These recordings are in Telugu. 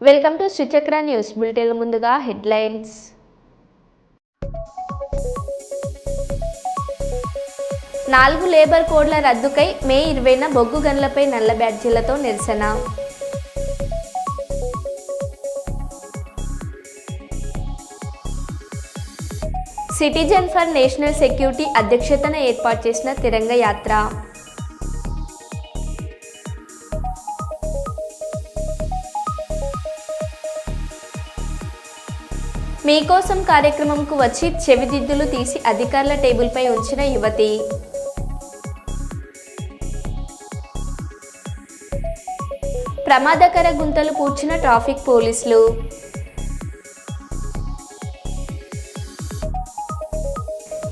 Welcome to Sri Chakra news bulletin. ముందుగా హెడ్లైన్స్. నాలుగు లేబర్ కోడ్ల రద్దుకై మే 20న బొగ్గు గన్లపై నల్ల బ్యాడ్జీలతో నిరసన. సిటిజన్ ఫర్ నేషనల్ సెక్యూరిటీ అధ్యక్షతన ఏర్పాటు చేసిన తిరంగ యాత్ర. మీకోసం కార్యక్రమంకు వచ్చి చెవిదిద్దులు తీసి అధికారుల టేబుల్పై ఉంచిన యువతి. ప్రమాదకర గుంతలు పూడ్చిన ట్రాఫిక్ పోలీసులు.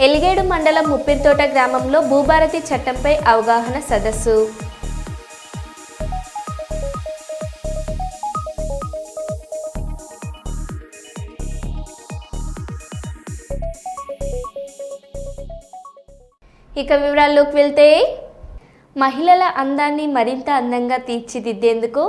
ఎలిగేడు మండలం ముప్పిరితోట గ్రామంలో భూభారతి చట్టంపై అవగాహన సదస్సు. ఇక వివరాల్లోకి వెళ్తే, మహిళల అందాన్ని మరింత అందంగా తీర్చిదిద్దేందుకు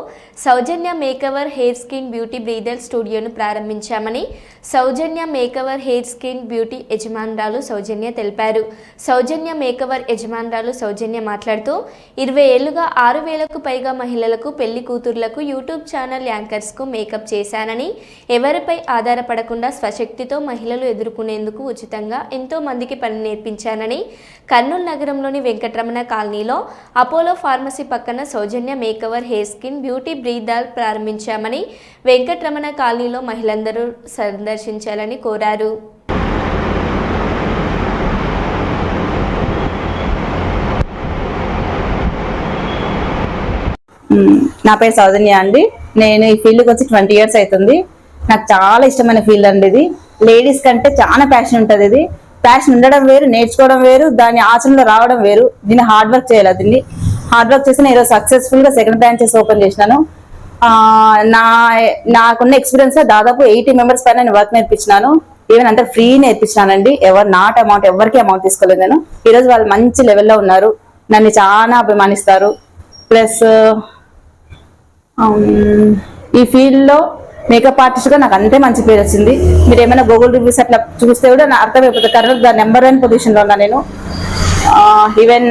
Soujanya makeover hair skin beauty బ్రీడర్ స్టూడియోను ప్రారంభించామని Soujanya makeover hair skin beauty యజమానురాలు సౌజన్య తెలిపారు. సౌజన్య మేకవర్ యజమానురాలు సౌజన్య మాట్లాడుతూ 20 ఏళ్లుగా 6,000కు పైగా మహిళలకు, పెళ్లి కూతుర్లకు, యూట్యూబ్ ఛానల్ యాంకర్స్కు మేకప్ చేశానని, ఎవరిపై ఆధారపడకుండా స్వశక్తితో మహిళలు ఎదుర్కొనేందుకు ఉచితంగా ఎంతో మందికి పని నేర్పించానని, కర్నూలు నగరంలోని వెంకటరమణ కాలనీలో అపోలో ఫార్మసీ పక్కన Soujanya makeover hair skin beauty బ్రీడర్ ప్రారంభించామని, వెంకటరమణ కాలనీలో మహిళలందరూ సందర్శించాలని కోరారు. నా పేరు సౌజన్య అండి. నేను ఈ ఫీల్డ్కి వచ్చి 20 years అవుతుంది. నాకు చాలా ఇష్టమైన ఫీల్డ్ అండి ఇది. లేడీస్ కంటే చాలా ప్యాషన్ ఉంటుంది. ఇది ప్యాషన్ ఉండడం వేరు, నేర్చుకోవడం వేరు, దాని ఆచరణలో రావడం వేరు. దీన్ని హార్డ్ వర్క్ చేయాలి. దీన్ని హార్డ్ వర్క్ చేసి నేను ఈరోజు సక్సెస్ఫుల్ గా 2nd బ్రాంచెస్ ఓపెన్ చేసినాను. నాకున్న ఎక్స్పీరియన్స్ లో దాదాపు 80 members పైన నేను వర్క్ నేర్పించినాను. ఈవెన్ అంతా ఫ్రీ నేర్పించినానండి. నాట్ అమౌంట్, ఎవరికి అమౌంట్ తీసుకోలేదు నేను. ఈరోజు వాళ్ళు మంచి లెవెల్లో ఉన్నారు, నన్ను చాలా అభిమానిస్తారు. ప్లస్ ఈ ఫీల్డ్ లో మేకప్ ఆర్టిస్ట్ గా నాకు అంతే మంచి పేరు వచ్చింది. మీరు ఏమైనా గూగుల్ రివ్యూస్ అట్లా చూస్తే కూడా నా అర్థమైపోతుంది. కరెక్ట్ గా నెంబర్ 1 పొజిషన్ లో ఉన్నా నేను. ఈవెన్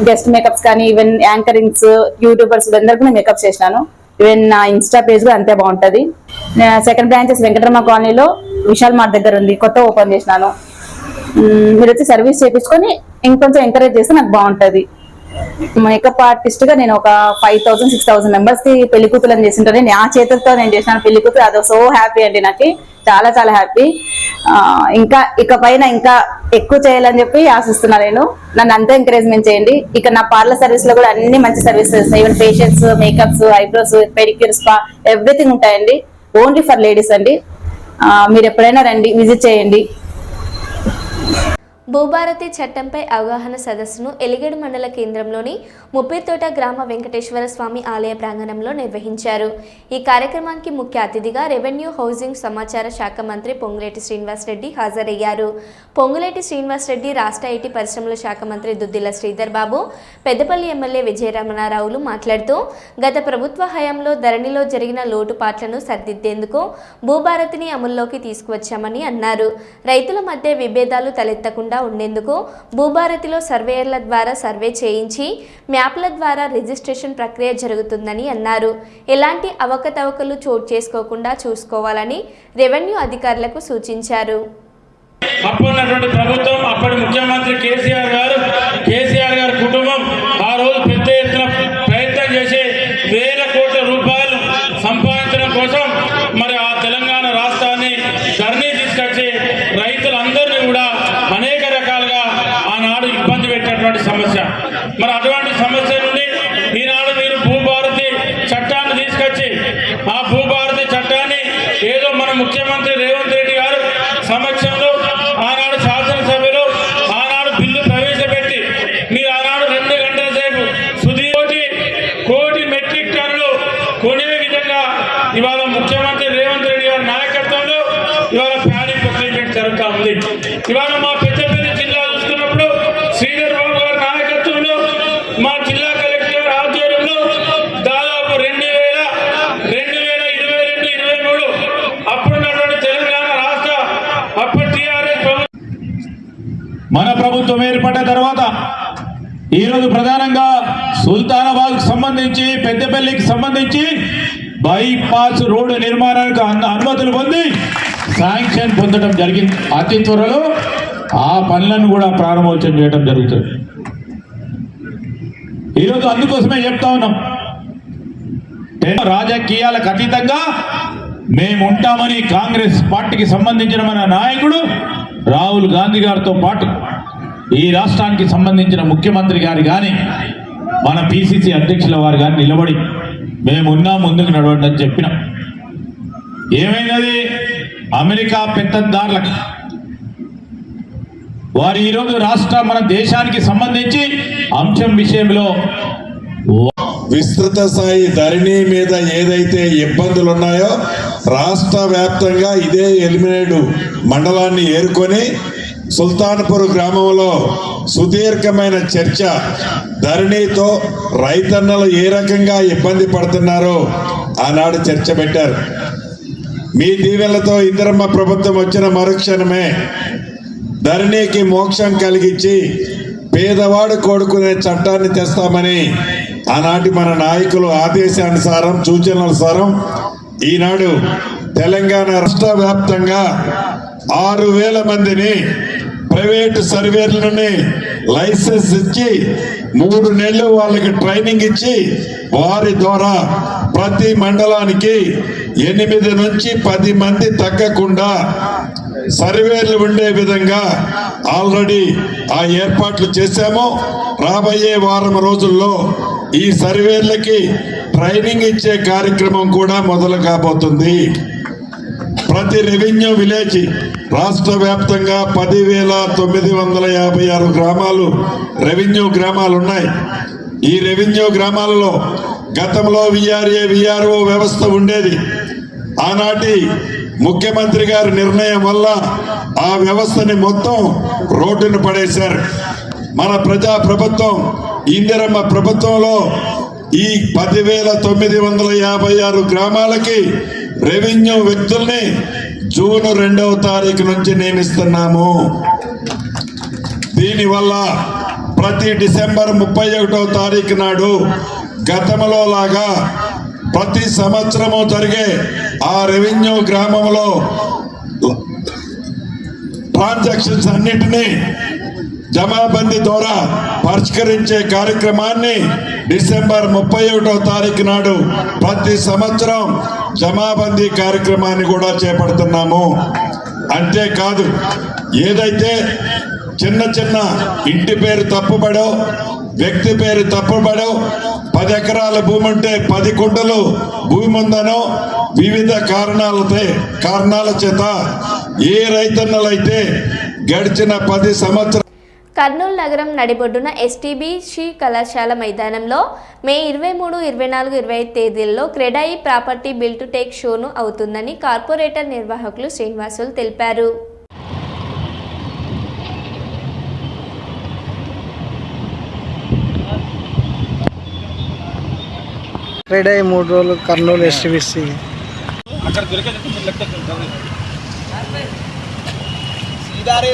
గెస్ట్ మేకప్స్ కానీ, ఈవెన్ యాంకరింగ్స్, యూట్యూబర్స్ అందరికీ నేను మేకప్ చేసినాను. ఈవెన్ నా ఇన్స్టా పేజ్ కూడా అంతే బాగుంటది. 2nd బ్రాంచెస్ వెంకటరమణ కాలనీలో విశాల్ మార్ట్ దగ్గర ఉంది, కొత్త ఓపెన్ చేసినాను. మీరు వచ్చి సర్వీస్ చేయించుకొని ఇంకొంచెం ఎంకరేజ్ చేస్తే నాకు బాగుంటది. మేకప్ ఆర్టిస్ట్ గా నేను ఒక 5,000-6,000 members కి పెళ్లి కూతులను చేసింటాను. నా చేతులతో నేను చేసిన పెళ్లి కూతురు, అదో సో హ్యాపీ అండి. నాకు చాలా చాలా హ్యాపీ. ఇకపైన ఇంకా ఎక్కువ చేయాలని చెప్పి ఆశిస్తున్నా. నేను నన్ను అంతా ఎంకరేజ్మెంట్ చేయండి. ఇక నా పార్లర్ సర్వీస్ లో కూడా అన్ని మంచి services, even facials, makeups, eyebrows, pedicure, spa, everything ఉంటాయండి. ఓన్లీ ఫర్ లేడీస్ అండి. మీరు ఎప్పుడైనా రండి, విజిట్ చేయండి. భూభారతి చట్టంపై అవగాహన సదస్సును ఎలిగేడు మండల కేంద్రంలోని ముప్పిరితోట గ్రామ వెంకటేశ్వర స్వామి ఆలయ ప్రాంగణంలో నిర్వహించారు. ఈ కార్యక్రమానికి ముఖ్య అతిథిగా రెవెన్యూ, హౌసింగ్, సమాచార శాఖ మంత్రి పొంగులేటి శ్రీనివాసరెడ్డి హాజరయ్యారు. పొంగులేటి శ్రీనివాసరెడ్డి, రాష్ట్ర ఐటీ పరిశ్రమల శాఖ మంత్రి దుద్దిల శ్రీధర్ బాబు, పెద్దపల్లి ఎమ్మెల్యే విజయరమణారావులు మాట్లాడుతూ, గత ప్రభుత్వ హయాంలో ధరణిలో జరిగిన లోటుపాట్లను సరిదిద్దేందుకు భూభారతిని అమల్లోకి తీసుకువచ్చామని అన్నారు. రైతుల మధ్య విభేదాలు తలెత్తకుండా ఉండేందుకు భూభారతిలో సర్వేయర్ల ద్వారా సర్వే చేయించి మ్యాప్ల ద్వారా రిజిస్ట్రేషన్ ప్రక్రియ జరుగుతుందని అన్నారు. ఎలాంటి అవకతవకలు చోటు చేసుకోకుండా చూసుకోవాలని రెవెన్యూ అధికారులకు సూచించారు. అప్పుడున్నటువంటి ప్రభుత్వం, అప్పటి ముఖ్యమంత్రి కేసీఆర్ గారు కుటుంబం ఆ రోజు పెద్ద ఎత్తున ప్రయత్నం చేసి వేల కోట్ల రూపాయలు సంపాదించడం కోసం మరి ఆ తెలంగాణ రాష్ట్రాన్ని ధరణి తీసుకొచ్చి రైతులందరినీ కూడా అనేక రకాలుగా ఆనాడు ఇబ్బంది పెట్టినటువంటి సమస్య. మరి అటువంటి సమస్య నుండి ఈనాడు మీరు భూభారతి చట్టాన్ని తీసుకొచ్చి, ఆ భూభారతి చట్టాన్ని ఏదో మన ముఖ్యమంత్రి రేవంత్ రెడ్డి గారు సమక్షంలో ఆనాడు శాసనసభలో ఆనాడు బిల్లు ప్రవేశపెట్టి ప్రభుత్వం ఏర్పడ్డ తర్వాత ఈరోజు ప్రధానంగా సుల్తానాబాద్కు సంబంధించి పెద్దపల్లికి సంబంధించి బైపాస్ రోడ్డు నిర్మాణానికి అనుమతులు పొంది శాంక్షన్ పొందడం జరిగింది. అతి త్వరలో ఆ పనులను కూడా ప్రారంభోత్సవం చేయడం జరుగుతుంది. ఈరోజు అందుకోసమే చెప్తా ఉన్నాం, రాజకీయాలకు అతీతంగా మేము ఉంటామని కాంగ్రెస్ పార్టీకి సంబంధించిన మన నాయకుడు రాహుల్ గాంధీ గారితో పాటు ఈ రాష్ట్రానికి సంబంధించిన ముఖ్యమంత్రి గారు కానీ మన పిసిసి అధ్యక్షుల వారు కానీ నిలబడి మేమున్నా ముందుకు నడవండి అని చెప్పినాం. ఏమైనది? అమెరికా పెత్తందారులకు వారు ఈరోజు మన దేశానికి సంబంధించి అంశం విషయంలో విస్తృత స్థాయి ధరణి మీద ఏదైతే ఇబ్బందులు ఉన్నాయో రాష్ట్ర వ్యాప్తంగా ఇదే ఎలిమినేడు మండలాన్ని ఏరుకొని సుల్తాన్పూర్ గ్రామంలో సుదీర్ఘమైన చర్చ, ధరణితో రైతన్నలు ఏ రకంగా ఇబ్బంది పడుతున్నారో ఆనాడు చర్చ పెట్టారు. మీ దీవెనలతో ఇందిరమ్మ ప్రభుత్వం వచ్చిన మరుక్షణమే ధరణికి మోక్షం కలిగించి పేదవాడు కోరుకునే చట్టాన్ని తెస్తామని ఆనాటి మన నాయకులు ఆదేశానుసారం, సూచనలనుసారం ఈనాడు తెలంగాణ రాష్ట్ర వ్యాప్తంగా 6,000 మందిని ప్రైవేటు సర్వేర్లని లైసెన్స్ ఇచ్చి 3 నెలలు వాళ్ళకి ట్రైనింగ్ ఇచ్చి వారి ద్వారా ప్రతి మండలానికి 8 నుంచి 10 మంది తగ్గకుండా సర్వేలు ఉండే విధంగా ఆల్రెడీ ఆ ఏర్పాట్లు చేశాము. రాబోయే వారం రోజుల్లో ఈ సర్వేలకి ట్రైనింగ్ ఇచ్చే కార్యక్రమం కూడా మొదలు కాబోతుంది. ప్రతి రెవెన్యూ విలేజ్ రాష్ట్ర వ్యాప్తంగా 10,956 గ్రామాలు రెవెన్యూ గ్రామాలు ఉన్నాయి. ఈ రెవెన్యూ గ్రామాలలో గతంలో విఆర్ఏ విఆర్ఓ వ్యవస్థ ఉండేది. ఆనాటి ముఖ్యమంత్రి గారి నిర్ణయం వల్ల ఆ వ్యవస్థని మొత్తం రోడ్డును పడేశారు. మన ప్రజా ప్రభుత్వం ఇందిరమ్మ ప్రభుత్వంలో ఈ 10,956 గ్రామాలకి రెవెన్యూ వ్యక్తుల్ని జూన్ 2వ తారీఖు నుంచి నియమిస్తున్నాము. దీనివల్ల ప్రతి డిసెంబర్ 31వ తారీఖు నాడు గతంలో లాగా ప్రతి సంవత్సరము జరిగే ఆ రెవెన్యూ గ్రామంలో ట్రాన్సాక్షన్స్ అన్నిటినీ జమాబందీ ద్వారా పరిష్కరించే కార్యక్రమాన్ని డిసెంబర్ 31వ తారీఖు నాడు ప్రతి సంవత్సరం జమాబందీ కార్యక్రమాన్ని కూడా చేపడుతున్నాము. అంతేకాదు, ఏదైతే చిన్న చిన్న ఇంటి పేరు తప్పుబడో, వ్యక్తి పేరు తప్పుబడో, 10 ఎకరాల భూమి ఉంటే 10 కుంటలు భూమి ఉందనో వివిధ కారణాల చేత ఏ రైతన్నలైతే గడిచిన 10 సంవత్సరాలు కర్నూలు నగరం నడిబొడ్డున ఎస్టీబీ శ్రీ కళాశాల మైదానంలో మే 23, 24, 25 తేదీల్లో క్రెడాయి ప్రాపర్టీ బిల్ టు టేక్ షోను అవుతుందని కార్పొరేటర్ నిర్వాహకులు శ్రీనివాసులు తెలిపారు. క్రెడాయి 3 రోజులు కర్నూలు ఎస్టీబీసీ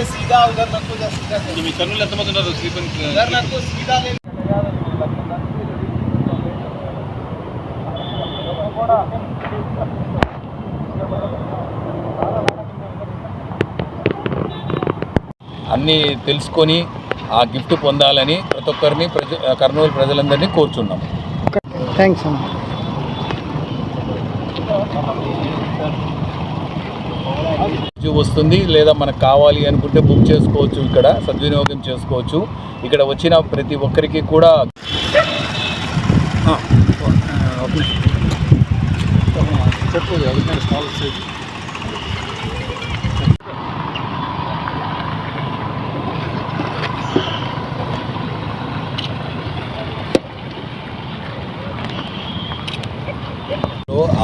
सीधा उधर नको जा सीधा तुम्ही कर्नूल ఎంతమంది ఉన్నారు స్లీపర్ उधर नको सीधा ले అన్నీ తెలుసుకొని ఆ గిఫ్ట్ పొందాలని ప్రతి ఒక్కరిని కర్నూలు ప్రజలందరినీ కోరుచున్నాం. థ్యాంక్స్ అన్న. వస్తుంది లేదా మనకు కావాలి అనుకుంటే బుక్ చేసుకోవచ్చు, ఇక్కడ సద్వినియోగం చేసుకోవచ్చు. ఇక్కడ వచ్చిన ప్రతి ఒక్కరికి కూడా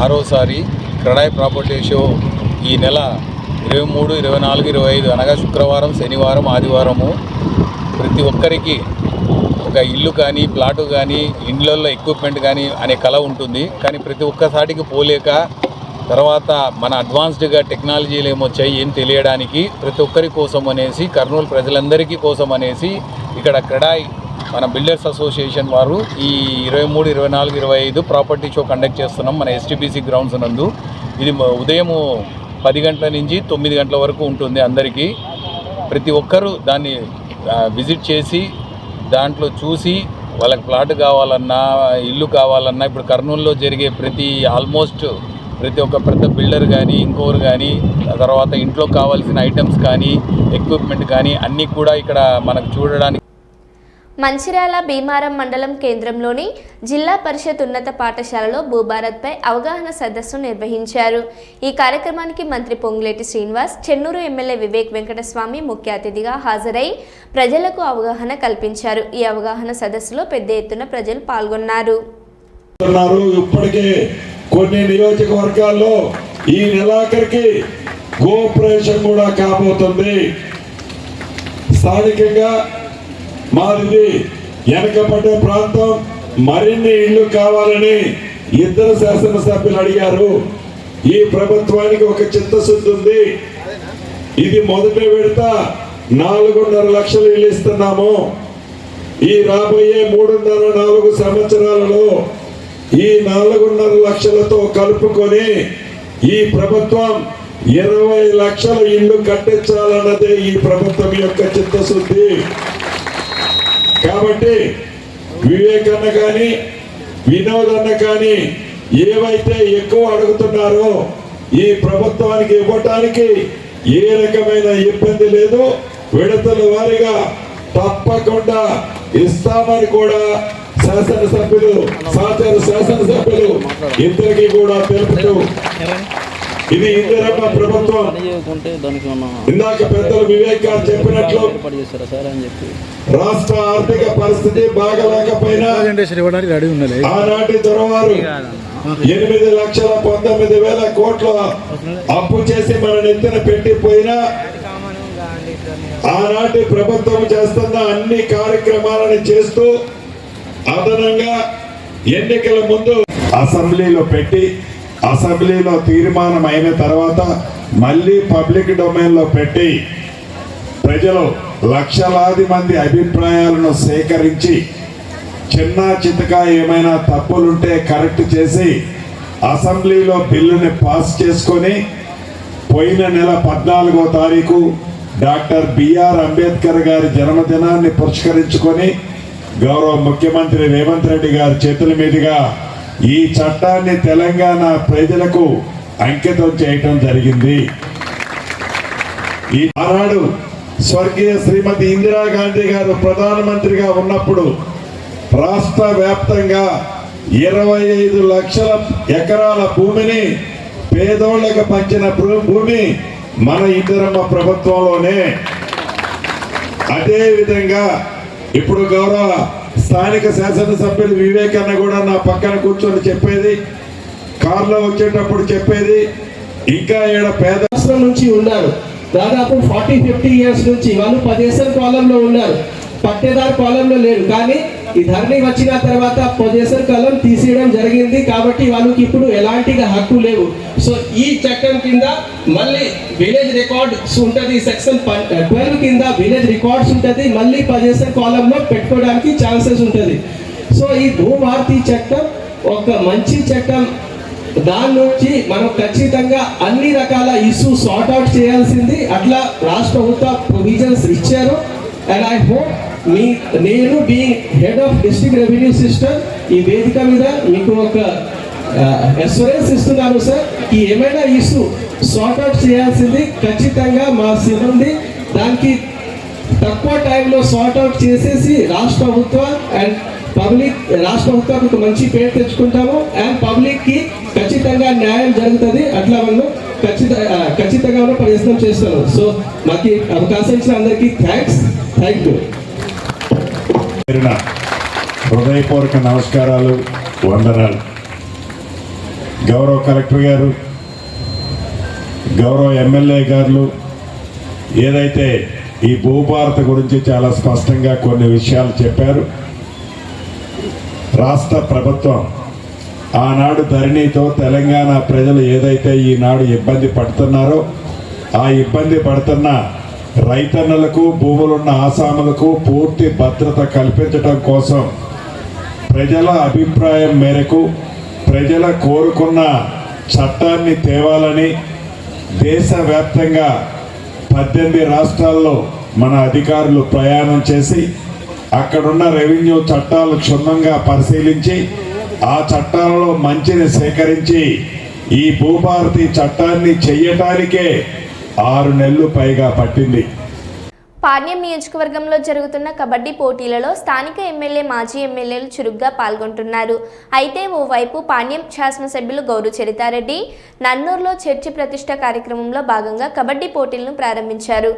ఆరోసారి క్రెడాయి ప్రాపర్టీ షో ఈ నెల 23, 24, 25 అనగా శుక్రవారం, శనివారం, ఆదివారము ప్రతి ఒక్కరికి ఒక ఇల్లు కానీ, ప్లాటు కానీ, ఇండ్లలో ఎక్విప్మెంట్ కానీ అనే కళ ఉంటుంది. కానీ ప్రతి ఒక్కసారికి పోలేక తర్వాత మన అడ్వాన్స్డ్గా టెక్నాలజీలు ఏమొచ్చాయి ఏం తెలియడానికి ప్రతి ఒక్కరి కోసం అనేసి కర్నూలు ప్రజలందరికీ కోసం అనేసి ఇక్కడ క్రెడాయ్ మన బిల్డర్స్ అసోసియేషన్ వారు ఈ 23, 24, 25 ప్రాపర్టీ షో కండక్ట్ చేస్తున్నాం మన ఎస్టీబీసీ గ్రౌండ్స్ నందు. ఇది ఉదయం 10 గంటల నుంచి 9 గంటల వరకు ఉంటుంది. అందరికీ ప్రతి ఒక్కరూ దాన్ని విజిట్ చేసి దాంట్లో చూసి వాళ్ళకి ప్లాట్ కావాలన్నా ఇల్లు కావాలన్నా ఇప్పుడు కర్నూలులో జరిగే ఆల్మోస్ట్ ప్రతి ఒక్క పెద్ద బిల్డర్ కానీ ఇంకోరు కానీ తర్వాత ఇంట్లో కావాల్సిన ఐటమ్స్ కానీ ఎక్విప్మెంట్ కానీ అన్నీ కూడా ఇక్కడ మనకు చూడడానికి. మంచిర్యాల భీమారం మండలం కేంద్రంలోని జిల్లా పరిషత్ ఉన్నత పాఠశాలలో భూభారత్పై అవగాహన సదస్సు నిర్వహించారు. ఈ కార్యక్రమానికి మంత్రి పొంగులేటి శ్రీనివాస్, చెన్నూరు ఎమ్మెల్యే వివేక్ వెంకటస్వామి ముఖ్య అతిథిగా హాజరై ప్రజలకు అవగాహన కల్పించారు. ఈ అవగాహన సదస్సులో పెద్ద ఎత్తున ప్రజలు పాల్గొన్నారు. ఇప్పటికే కొన్ని నియోజకవర్గాల్లో ఈ నెలాఖరికి గోప్రవేశం కూడా కాబోతుంది. స్థానికంగా మాది వెనకబడ్డ ప్రాంతం, మరిన్ని ఇళ్ళు కావాలని 2 శాసనసభ్యులు అడిగారు. ఈ ప్రభుత్వానికి ఒక చిత్తశుద్ధి ఉంది. ఇది మొదటి విడత 4.5 లక్షల ఇళ్ళు ఇస్తున్నాము. ఈ రాబోయే 3.5-4 సంవత్సరాలలో ఈ 4.5 లక్షలతో కలుపుకొని ఈ ప్రభుత్వం 20 లక్షల ఇళ్ళు కట్టించాలన్నదే ఈ ప్రభుత్వం యొక్క చిత్తశుద్ధి. కాబట్టి వివేకన్న కానీ వినోద్ అన్న కానీ ఏవైతే ఎక్కువ అడుగుతున్నారో ఈ ప్రభుత్వానికి ఇవ్వటానికి ఏ రకమైన ఇబ్బంది లేదు. విడతల వారీగా తప్పకుండా ఇస్తామని కూడా శాసనసభ్యులు సహచర శాసనసభ్యులు ఇద్దరికి కూడా తెలుపుతూ ఇది ఇందిరమ్మ ప్రభుత్వం. ఇందాక పెద్దలు వివేక్ గారు చెప్పినట్లు రాష్ట్ర ఆర్థిక పరిస్థితి బాగలేకపోయినా ఆనాటి దొరవారు 8,19,000 కోట్ల అప్పు చేసి మన నెత్తిన పెట్టిపోయినా ఆనాటి ప్రభుత్వం చేస్తున్న అన్ని కార్యక్రమాలను చేస్తూ అదనంగా ఎన్నికల ముందు అసెంబ్లీలో పెట్టి అసెంబ్లీలో తీర్మానం అయిన తర్వాత మళ్ళీ పబ్లిక్ డొమైన్లో పెట్టి ప్రజలు లక్షలాది మంది అభిప్రాయాలను సేకరించి చిన్న చితకా ఏమైనా తప్పులుంటే కరెక్ట్ చేసి అసెంబ్లీలో బిల్లుని పాస్ చేసుకొని పోయిన నెల 14వ తారీఖు డాక్టర్ బిఆర్ అంబేద్కర్ గారి జన్మదినాన్ని పురస్కరించుకొని గౌరవ ముఖ్యమంత్రి రేవంత్ రెడ్డి గారి చేతుల మీదుగా ఈ చట్టాన్ని తెలంగాణ ప్రజలకు అంకితం చేయటం జరిగింది. ఈ ఆనాడు స్వర్గీయ శ్రీమతి ఇందిరాగాంధీ గారు ప్రధానమంత్రిగా ఉన్నప్పుడు రాష్ట్ర వ్యాప్తంగా 25 లక్షల ఎకరాల భూమిని పేదోళ్లకు పంచిన భూమి మన ఇందిరమ్మ ప్రభుత్వంలోనే. అదే విధంగా ఇప్పుడు గౌరవ స్థానిక శాసనసభ్యులు వివేకన్న కూడా నా పక్కన కూర్చొని చెప్పేది, కారులో వచ్చేటప్పుడు చెప్పేది, ఇంకా ఈడ పేద నుంచి ఉన్నారు. దాదాపు 40-50 ఇయర్స్ నుంచి వాళ్ళు 10 ఎకరాల కాలంలో ఉన్నారు, పట్టేదారు కాలంలో లేరు. కానీ ఈ ధరణి వచ్చిన తర్వాత 10 ఎకరాల కాలం తీసేయడం జరిగింది. కాబట్టి వాళ్ళకి ఇప్పుడు ఎలాంటి హక్కు లేవు. సో ఈ చట్టం కింద మళ్ళీ విలేజ్ రికార్డ్స్ ఉంటుంది, సెక్షన్ 12 కింద విలేజ్ రికార్డ్స్ ఉంటుంది, మళ్ళీ 10 ఎకరాల కాలంలో పెట్టుకోవడానికి ఛాన్సెస్ ఉంటుంది. సో ఈ భూభారతి చట్టం ఒక మంచి చట్టం. దాని నుంచి మనం ఖచ్చితంగా అన్ని రకాల ఇష్యూ సార్ట్ అవుట్ చేయాల్సింది. అట్లా రాష్ట్ర ప్రభుత్వ ప్రొవిజన్స్ ఇచ్చారు. అండ్ ఐ హోప్ నేను being head of district revenue system ఈ వేదిక మీద మీకు ఒక అష్యూరెన్స్ ఇస్తున్నాను సార్. ఈ ఏమైనా ఇష్యూ సార్ట్ అవుట్ చేయాల్సింది ఖచ్చితంగా మా సిబ్బంది దానికి తక్కువ టైంలో సార్ట్ అవుట్ చేసేసి రాష్ట్ర ప్రభుత్వం అండ్ పబ్లిక్ రాష్ట్ర ప్రభుత్వానికి ఒక మంచి పేరు తెచ్చుకుంటాము. అండ్ పబ్లిక్కి ఖచ్చితంగా న్యాయం జరుగుతుంది. అట్లా మనం ఖచ్చితంగా ప్రయత్నం చేస్తాను. సో మాకు అవకాశం ఇచ్చిన అందరికీ థ్యాంక్ యూ. హృదయపూర్వక నమస్కారాలు, వందనాలు. గౌరవ కలెక్టర్ గారు, గౌరవ ఎమ్మెల్యే గారు ఏదైతే ఈ భూభారత గురించి చాలా స్పష్టంగా కొన్ని విషయాలు చెప్పారు. రాష్ట్ర ప్రభుత్వం ఆనాడు ధరణితో తెలంగాణ ప్రజలు ఏదైతే ఈనాడు ఇబ్బంది పడుతున్నారో ఆ ఇబ్బంది పడుతున్న రైతన్నలకు, భూములున్న ఆసాములకు పూర్తి భద్రత కల్పించడం కోసం ప్రజల అభిప్రాయం మేరకు ప్రజల కోరుకున్న చట్టాన్ని తేవాలని దేశవ్యాప్తంగా 18 రాష్ట్రాల్లో మన అధికారులు ప్రయాణం చేసి అక్కడున్న రెవెన్యూ చట్టాలు క్షుణ్ణంగా పరిశీలించి ఆ చట్టాలలో మంచిని సేకరించి ఈ భూభారతి చట్టాన్ని చెయ్యటానికే 6 నెలలు పైగా పట్టింది. పాణ్యం నియోజకవర్గంలో జరుగుతున్న కబడ్డీ పోటీలలో స్థానిక ఎమ్మెల్యే, మాజీ ఎమ్మెల్యేలు చురుగ్గా పాల్గొంటున్నారు. అయితే ఓవైపు పాణ్యం శాసనసభ్యులు గౌరు చరితారెడ్డి నన్నూరులో చర్చి ప్రతిష్ట కార్యక్రమంలో భాగంగా కబడ్డీ పోటీలను ప్రారంభించారు.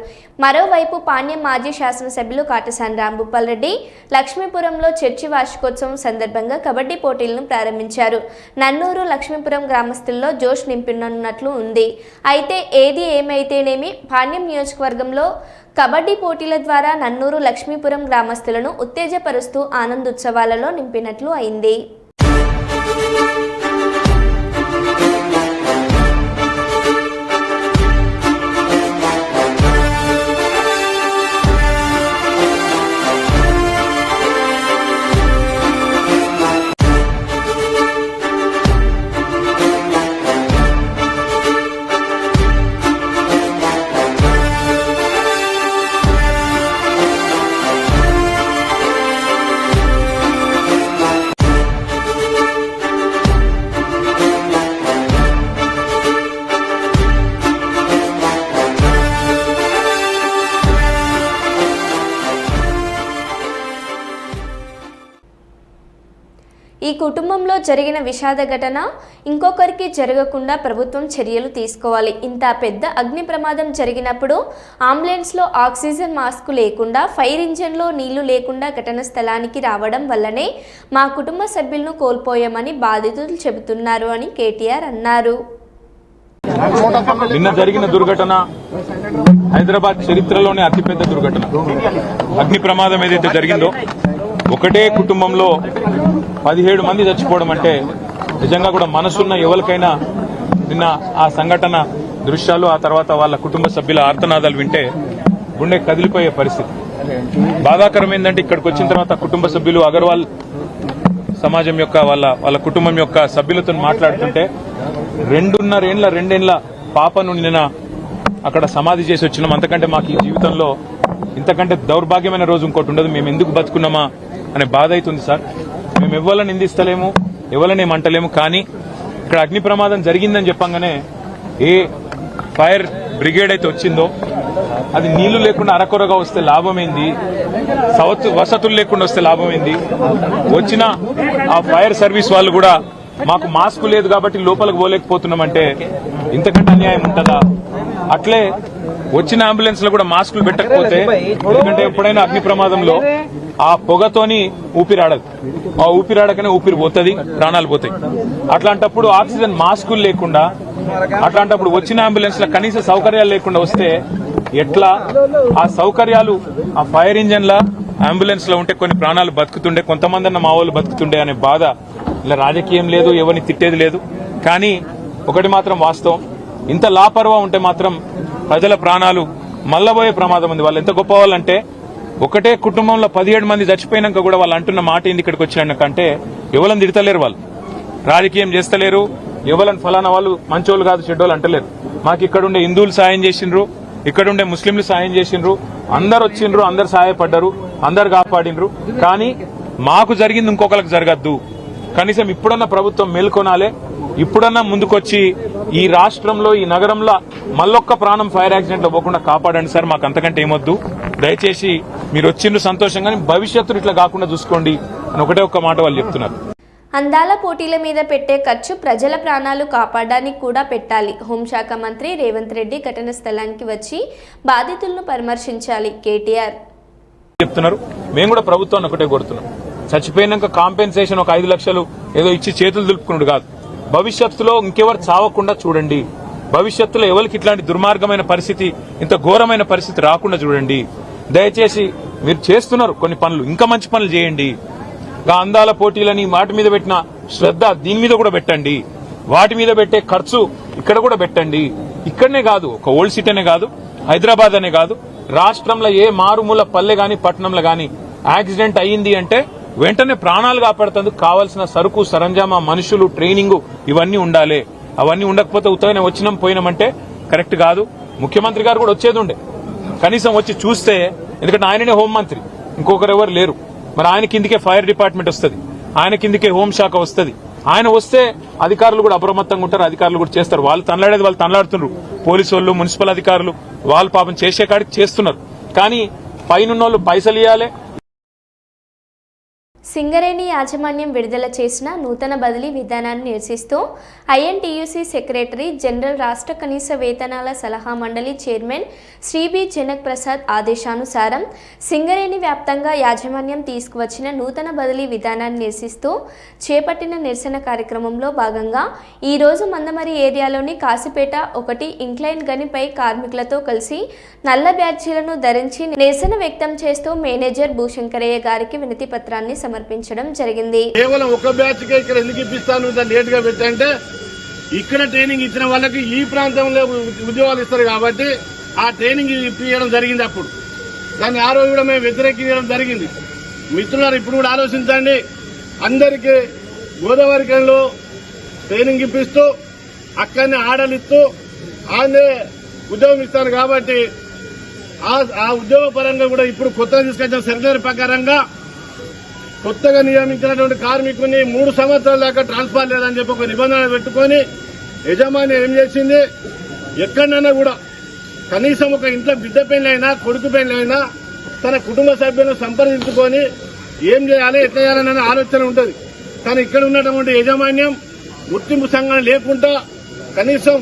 మరోవైపు పాణ్యం మాజీ శాసనసభ్యులు కాటసాని రాంభూపాల్ రెడ్డి లక్ష్మీపురంలో చర్చి వార్షికోత్సవం సందర్భంగా కబడ్డీ పోటీలను ప్రారంభించారు. నన్నూరు, లక్ష్మీపురం గ్రామస్తుల్లో జోష్ నింపనున్నట్లు ఉంది. అయితే ఏది ఏమైతేనేమి పాణ్యం నియోజకవర్గంలో కబడ్డీ పోటీల ద్వారా నన్నూరు, లక్ష్మీపురం గ్రామస్తులను ఉత్తేజపరుస్తూ ఆనందోత్సవాలలో నింపినట్లు అయింది. ఈ కుటుంబంలో జరిగిన విషాద ఘటన ఇంకొకరికి జరగకుండా ప్రభుత్వం చర్యలు తీసుకోవాలి. ఇంత పెద్ద అగ్ని ప్రమాదం జరిగినప్పుడు అంబులెన్స్లో ఆక్సిజన్ మాస్క్ లేకుండా, ఫైర్ ఇంజన్లో నీళ్లు లేకుండా ఘటన స్థలానికి రావడం వల్లనే మా కుటుంబ సభ్యులను కోల్పోయామని బాధితులు చెబుతున్నారు అని కేటీఆర్ అన్నారు. నిన్న జరిగిన దుర్ఘటన హైదరాబాద్ చరిత్రలోనే అతిపెద్ద దుర్ఘటన. అగ్ని ప్రమాదం ఏదైతే జరిగిందో ఒకటే కుటుంబంలో 17 మంది చచ్చిపోవడం అంటే నిజంగా కూడా మనసున్న ఎవరికైనా నిన్న ఆ సంఘటన దృశ్యాలు, ఆ తర్వాత వాళ్ళ కుటుంబ సభ్యుల ఆర్తనాదాలు వింటే గుండె కదిలిపోయే పరిస్థితి. బాధాకరం ఏంటంటే ఇక్కడికి వచ్చిన తర్వాత కుటుంబ సభ్యులు అగర్వాల్ సమాజం యొక్క వాళ్ళ కుటుంబం యొక్క సభ్యులతో మాట్లాడుతుంటే 2.5 పాపను నిన్న అక్కడ సమాధి చేసి వచ్చినాం. అంతకంటే మాకు ఈ జీవితంలో ఇంతకంటే దౌర్భాగ్యమైన రోజు ఇంకోటి ఉండదు. మేము ఎందుకు బతుకున్నామా అనే బాధ అవుతుంది సార్. మేము ఎవరిని నిందిస్తలేము, ఎవరిని ఏమంటలేము. కానీ ఇక్కడ అగ్ని ప్రమాదం జరిగిందని చెప్పంగానే ఏ ఫైర్ బ్రిగేడ్ అయితే వచ్చిందో అది నీళ్లు లేకుండా అరకొరగా వస్తే లాభమైంది, వసతులు లేకుండా వస్తే లాభమైంది. వచ్చిన ఆ ఫైర్ సర్వీస్ వాళ్ళు కూడా మాకు మాస్క్ లేదు కాబట్టి లోపలికి పోలేకపోతున్నామంటే ఇంతకంటే అన్యాయం ఉంటుందా? అట్లే వచ్చిన అంబులెన్స్ లో కూడా మాస్కులు పెట్టకపోతే, ఎందుకంటే ఎప్పుడైనా అగ్ని ప్రమాదంలో ఆ పొగతోని ఊపిరాడదు, ఆ ఊపిరాడకనే ఊపిరి పోతుంది, ప్రాణాలు పోతాయి. అట్లాంటప్పుడు ఆక్సిజన్ మాస్కులు లేకుండా, అట్లాంటప్పుడు వచ్చిన అంబులెన్స్ లో కనీస సౌకర్యాలు లేకుండా వస్తే ఎట్లా? ఆ సౌకర్యాలు ఆ ఫైర్ ఇంజన్ల అంబులెన్స్ లో ఉంటే కొన్ని ప్రాణాలు బతుకుతుండే, కొంతమంది అన్న మా వాళ్ళు బతుకుతుండే అనే బాధ. ఇలా రాజకీయం లేదు, ఎవరిని తిట్టేది లేదు. కానీ ఒకటి మాత్రం వాస్తవం, ఇంత లాపర్వా ఉంటే మాత్రం ప్రజల ప్రాణాలు మల్లబోయే ప్రమాదం ఉంది. వాళ్ళు ఎంత గొప్ప వాళ్ళంటే ఒకటే కుటుంబంలో 17 మంది చచ్చిపోయినాక కూడా వాళ్ళు అంటున్న మాట ఏంది ఇక్కడికి వచ్చినాకంటే ఎవరిని తిడతలేరు, వాళ్ళు రాజకీయం చేస్తలేరు, ఎవరిని ఫలానా వాళ్ళు మంచోళ్ళు కాదు చెడ్డోళ్ళు అంటలేరు. మాకు ఇక్కడుండే హిందువులు సాయం చేసిండ్రు, ఇక్కడుండే ముస్లింలు సాయం చేసిండ్రు, అందరు వచ్చిండ్రు, అందరు సహాయపడ్డారు, అందరు కాపాడిండ్రు. కానీ మాకు జరిగింది ఇంకొకరికి జరగద్దు. కనీసం ఇప్పుడన్నా ప్రభుత్వం మేల్కొనాలే, ఇప్పుడన్నా ముందుకొచ్చి ఈ రాష్ట్రంలో, ఈ నగరంలో మళ్ళొక్క ప్రాణం ఫైర్ యాక్సిడెంట్ లో పోకుండా కాపాడండి సార్. మాకు అంతకంటే ఏమొద్దు. దయచేసి మీరు వచ్చిండ్రు సంతోషంగా, భవిష్యత్తులో ఇట్లా కాకుండా చూసుకోండి అని ఒకటే ఒక్క మాట వాళ్ళు చెప్తున్నారు. అందాల పోటీల మీద పెట్టే ఖర్చు ప్రజల ప్రాణాలు కాపాడడానికి కూడా పెట్టాలి. హోంశాఖ మంత్రి రేవంత్ రెడ్డి ఘటన స్థలానికి వచ్చి బాధితులను పరామర్శించాలి. కేటీఆర్ చెప్తున్నారు. మేము కూడా ప్రభుత్వాన్ని ఒకటే కోరుతున్నాం, చచ్చిపోయినాక కాంపెన్సేషన్ ఒక 5 లక్షలు ఏదో ఇచ్చి చేతులు దులుపుకున్నాడు కాదు. భవిష్యత్తులో ఇంకెవరు చావకుండా చూడండి. భవిష్యత్తులో ఎవరికి ఇట్లాంటి దుర్మార్గమైన పరిస్థితి, ఇంత ఘోరమైన పరిస్థితి రాకుండా చూడండి. దయచేసి మీరు చేస్తున్నారు కొన్ని పనులు, ఇంకా మంచి పనులు చేయండి. అందాల పోటీలని వాటి మీద పెట్టిన శ్రద్ధ దీని మీద కూడా పెట్టండి. వాటి మీద పెట్టే ఖర్చు ఇక్కడ కూడా పెట్టండి. ఇక్కడనే కాదు, ఒక ఓల్డ్ సిటీనే కాదు, హైదరాబాద్ అనే కాదు, రాష్ట్రంలో ఏ మారుమూల పల్లె గాని పట్టణంలో గాని యాక్సిడెంట్ అయ్యింది అంటే వెంటనే ప్రాణాలు కాపాడుతందుకు కావాల్సిన సరుకు సరంజామా, మనుషులు, ట్రైనింగ్ ఇవన్నీ ఉండాలి. అవన్నీ ఉండకపోతే ఉత్తగానే వచ్చినాం పోయినామంటే కరెక్ట్ కాదు. ముఖ్యమంత్రి గారు కూడా వచ్చేది ఉండే, కనీసం వచ్చి చూస్తే, ఎందుకంటే ఆయననే హోంమంత్రి, ఇంకొకరు ఎవరు లేరు. మరి ఆయన కిందికే ఫైర్ డిపార్ట్మెంట్ వస్తుంది, ఆయన కిందికే హోంశాఖ వస్తుంది. ఆయన వస్తే అధికారులు కూడా అప్రమత్తంగా ఉంటారు, అధికారులు కూడా చేస్తారు. వాళ్ళు తనలాడేది వాళ్ళు తనలాడుతున్నారు. పోలీసు వాళ్ళు, మున్సిపల్ అధికారులు వాళ్ళు పాపం చేసే కాడికి చేస్తున్నారు. కానీ పైనున్నోళ్ళు పైసలు ఇవ్వాలి. సింగరేణి యాజమాన్యం విడుదల చేసిన నూతన బదిలీ విధానాన్ని నిరసిస్తూ ఐఎన్టీయూసీ సెక్రటరీ జనరల్ రాష్ట్ర కనీస వేతనాల సలహా మండలి చైర్మన్ శ్రీ బి జనక్ ప్రసాద్ ఆదేశానుసారం సింగరేణి వ్యాప్తంగా యాజమాన్యం తీసుకువచ్చిన నూతన బదిలీ విధానాన్ని నిరసిస్తూ చేపట్టిన నిరసన కార్యక్రమంలో భాగంగా ఈరోజు మందమరి ఏరియాలోని కాసిపేట 1 ఇంక్లైన్ గనిపై కార్మికులతో కలిసి నల్ల బ్యాడ్జీలను ధరించి నిరసన వ్యక్తం చేస్తూ మేనేజర్ భూశంకరయ్య గారికి వినతి పత్రాన్ని సమర్పించడం జరిగింది. కేవలం ఒక బ్యాచ్ కే ఇక్కడ ఎందుకు ఇప్పిస్తాను లేట్ గా పెట్టంటే, ఇక్కడ ట్రైనింగ్ ఇచ్చిన వాళ్ళకి ఈ ప్రాంతంలో ఉద్యోగాలు ఇస్తారు కాబట్టి ఆ ట్రైనింగ్ ఇప్పించడం జరిగింది. అప్పుడు దాన్ని ఆ రోజు కూడా మేము వ్యతిరేకించడం జరిగింది. మిత్రులారు ఇప్పుడు కూడా ఆలోచించండి. అందరికీ గోదావరికంలో ట్రైనింగ్ ఇప్పిస్తూ అక్కడనే ఆర్డర్లు ఇస్తూ ఆనే ఉద్యోగం ఇస్తాను కాబట్టి ఆ ఉద్యోగ పరంగా కూడా ఇప్పుడు కొత్తగా తీసుకొచ్చిన సర్కారు ప్రకారంగా కొత్తగా నియమించినటువంటి కార్మికుని 3 సంవత్సరాల దాకా ట్రాన్స్ఫర్ లేదని చెప్పి ఒక నిబంధన పెట్టుకుని యజమాని ఏం చేసింది, ఎక్కడైనా కూడా కనీసం ఒక ఇంట్లో బిడ్డ పెళ్లైనా కొడుకు పెళ్లైనా తన కుటుంబ సభ్యులను సంప్రదించుకొని ఏం చేయాలి, ఎట్లా చేయాలనే ఆలోచన ఉంటుంది. కానీ ఇక్కడ ఉన్నటువంటి యాజమాన్యం గుర్తింపు సంఘం లేకుండా కనీసం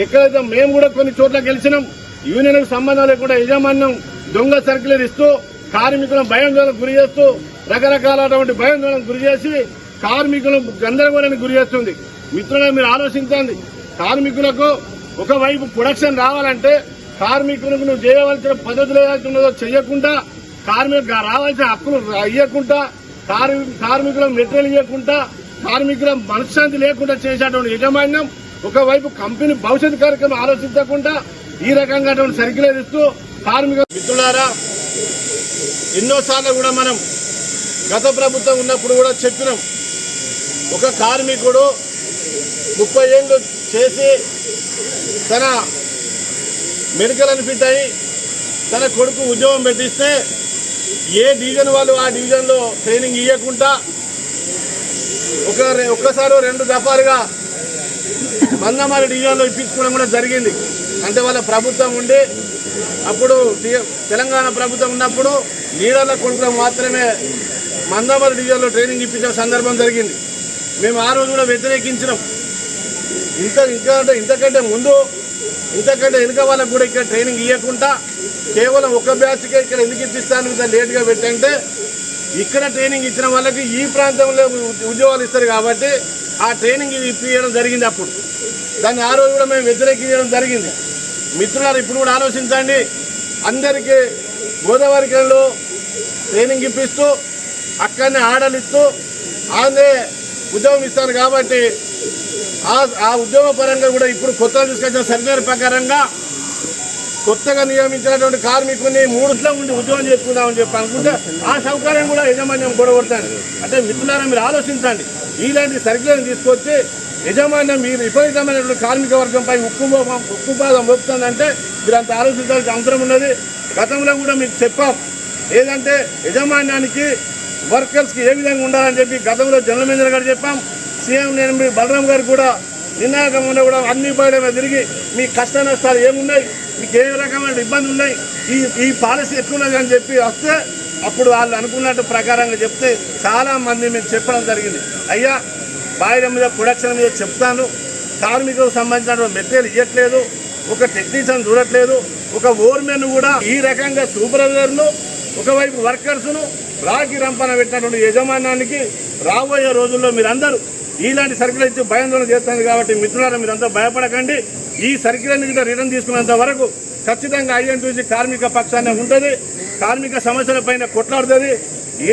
ఎక్కడైతే మేము కూడా కొన్ని చోట్ల గెలిచినాం, యూనియన్కు సంబంధం లేకుండా యాజమాన్యం దొంగ సర్క్యులర్ ఇస్తూ కార్మికులను భయాందోళనకు గురి చేస్తూ రకరకాలటువంటి భయాందోళనకు గురి చేసి కార్మికులను గందరగోళానికి గురి చేస్తుంది. మిత్రులను మీరు ఆలోచించండి. కార్మికులకు ఒకవైపు ప్రొడక్షన్ రావాలంటే కార్మికులకు నువ్వు చేయవలసిన పద్ధతులు ఏదైతుందో చేయకుండా, కార్మికులకు రావాల్సిన హక్కులు ఇవ్వకుండా, కార్మికులకు మెటీరియల్ ఇవ్వకుండా, కార్మికుల మనశ్శాంతి లేకుండా చేసేటువంటి యాజమాన్యం ఒకవైపు కంపెనీ భవిష్యత్ కార్యక్రమం ఆలోచించకుండా ఈ రకంగా సర్క్యులర్ ఇస్తూ కార్మికుల మిత్రులారా, ఎన్నోసార్లు కూడా మనం గత ప్రభుత్వం ఉన్నప్పుడు కూడా చెప్పినాం. ఒక కార్మికుడు 30 ఏళ్ళు చేసి తన మెడికల్ అన్ఫిట్ అయి తన కొడుకు ఉద్యోగం పెట్టిస్తే ఏ డివిజన్ వాళ్ళు ఆ డివిజన్లో ట్రైనింగ్ ఇవ్వకుండా ఒక్కసారి 2 దఫాలుగా మందమరి డివిజన్లో ఇప్పించుకోవడం కూడా జరిగింది. అంటే వాళ్ళ ప్రభుత్వం ఉండి అప్పుడు తెలంగాణ ప్రభుత్వం ఉన్నప్పుడు లీడర్ల కొడుకులకు మాత్రమే మందమరి డివిజన్లో ట్రైనింగ్ ఇప్పించిన సందర్భం జరిగింది. మేము ఆ రోజు కూడా వ్యతిరేకించినాం. ఇంతకంటే ముందు ఇంతకంటే వెనుక వాళ్ళకు కూడా ఇక్కడ ట్రైనింగ్ ఇవ్వకుండా కేవలం ఒక బ్యాచ్కే ఇక్కడ ఎందుకు ఇప్పిస్తాను ఇంత లేట్గా పెట్టంటే, ఇక్కడ ట్రైనింగ్ ఇచ్చిన వాళ్ళకి ఈ ప్రాంతంలో ఉద్యోగాలు ఇస్తారు కాబట్టి ఆ ట్రైనింగ్ ఇప్పించడం జరిగింది. అప్పుడు దాన్ని ఆ రోజు కూడా మేము వ్యతిరేకించడం జరిగింది. మిత్రులారు ఇప్పుడు కూడా ఆలోచించండి. అందరికీ గోదావరికంలో ట్రైనింగ్ ఇప్పిస్తూ అక్కడనే ఆర్డర్లు ఇస్తూ ఆనే ఉద్యోగం ఇస్తాను కాబట్టి ఆ ఉద్యోగ పరంగా కూడా ఇప్పుడు కొత్తగా తీసుకొచ్చిన సర్కారు ప్రకారంగా కొత్తగా నియమించినటువంటి కార్మికుని 3 ఉండి ఉద్యోగం చేసుకుందామని చెప్పి అనుకుంటే ఆ సౌకర్యం కూడా యాజమాన్యం గొడవడతాను. అంటే మిత్రులారా మీరు ఆలోచించండి. ఇలాంటి సర్క్యులర్ని తీసుకొచ్చి యజమాన్యం మీరు విపరీతమైనటువంటి కార్మిక వర్గంపై ఉక్కుపాదం మోపుతుందంటే మీరు అంత ఆలోచించాల్సిన అవసరం ఉన్నది. గతంలో కూడా మీకు చెప్పాం ఏదంటే యజమాన్యానికి వర్కర్స్కి ఏ విధంగా ఉండాలని చెప్పి గతంలో జనరల్ మేనేజర్ గారు చెప్పాం. సీఎం నేను బలరాం గారు కూడా నిన్నాకంగా కూడా అన్ని బయట తిరిగి మీ కష్ట నష్టాలు ఏమున్నాయి, మీకు ఏ రకమైన ఇబ్బందులు ఉన్నాయి, ఈ పాలసీ ఎట్లున్నది అని చెప్పి వస్తే అప్పుడు వాళ్ళు అనుకున్నట్టు ప్రకారంగా చెప్తే చాలా మంది మేము చెప్పడం జరిగింది. అయ్యా బాయిల మీద ప్రొడక్షన్ మీద చెప్తాను, కార్మికులకు సంబంధించిన మెటీరియల్ ఇవ్వట్లేదు, ఒక టెక్నీషియన్ చూడట్లేదు, ఒక ఓర్మెన్ కూడా ఈ రకంగా సూపర్వైజర్లు ఒకవైపు వర్కర్స్ను రాకి రంపన పెట్టినటువంటి యజమానానికి రాబోయే రోజుల్లో మీరందరూ ఇలాంటి సర్కిల్ ఇచ్చి భయాందోళన చేస్తుంది. కాబట్టి మిత్రులారా మీరంతా భయపడకండి. ఈ సర్కిల్ని కూడా రిటర్న్ తీసుకున్నంత వరకు ఖచ్చితంగా ఐఎన్టీయూసీ కార్మిక పక్షాన్ని ఉంటుంది, కార్మిక సమస్యల పైన కొట్లాడుతుంది.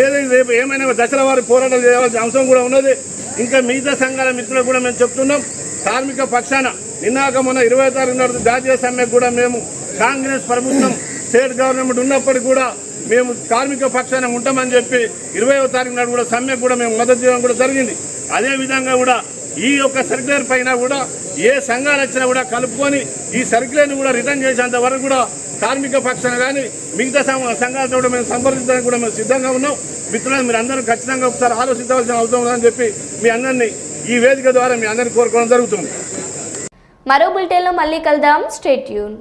ఏదైతే రేపు ఏమైనా దశల వారి పోరాటం చేయాల్సిన అవసరం కూడా ఉన్నది. ఇంకా మిగతా సంఘాల మిత్రులకు కూడా మేము చెప్తున్నాం, కార్మిక పక్షాన నిన్నాక మొన్న 20వ తారీఖు నాడు జాతీయ సమ్మెకు కూడా మేము కాంగ్రెస్ ప్రభుత్వం స్టేట్ గవర్నమెంట్ ఉన్నప్పటికీ కూడా మేము కార్మిక పక్షాన ఉంటామని చెప్పి 20వ తారీఖు నాడు కూడా సమ్మెకు కూడా మేము మద్దతు చేయడం కూడా జరిగింది. అదేవిధంగా కూడా ఈ యొక్క సర్క్యులర్ పైన కూడా ఏ సంఘాలు వచ్చినా కూడా కలుపుకొని ఈ సర్క్యులర్ని కూడా రిటర్న్ చేసేంత వరకు కూడా కార్మిక పక్షాన కానీ మిగతా సంఘాలతో కూడా మేము సంప్రదించడానికి కూడా మేము సిద్ధంగా ఉన్నాం. మిత్రులను మీరు అందరూ ఖచ్చితంగా ఒకసారి ఆలోచించవలసిన అవసరం ఉందని చెప్పి మీ అందరినీ ఈ వేదిక ద్వారా మీ అందరినీ కోరుకోవడం జరుగుతుంది. మరో బులెటిన్లో మళ్ళీ కలుద్దాం. Stay tune.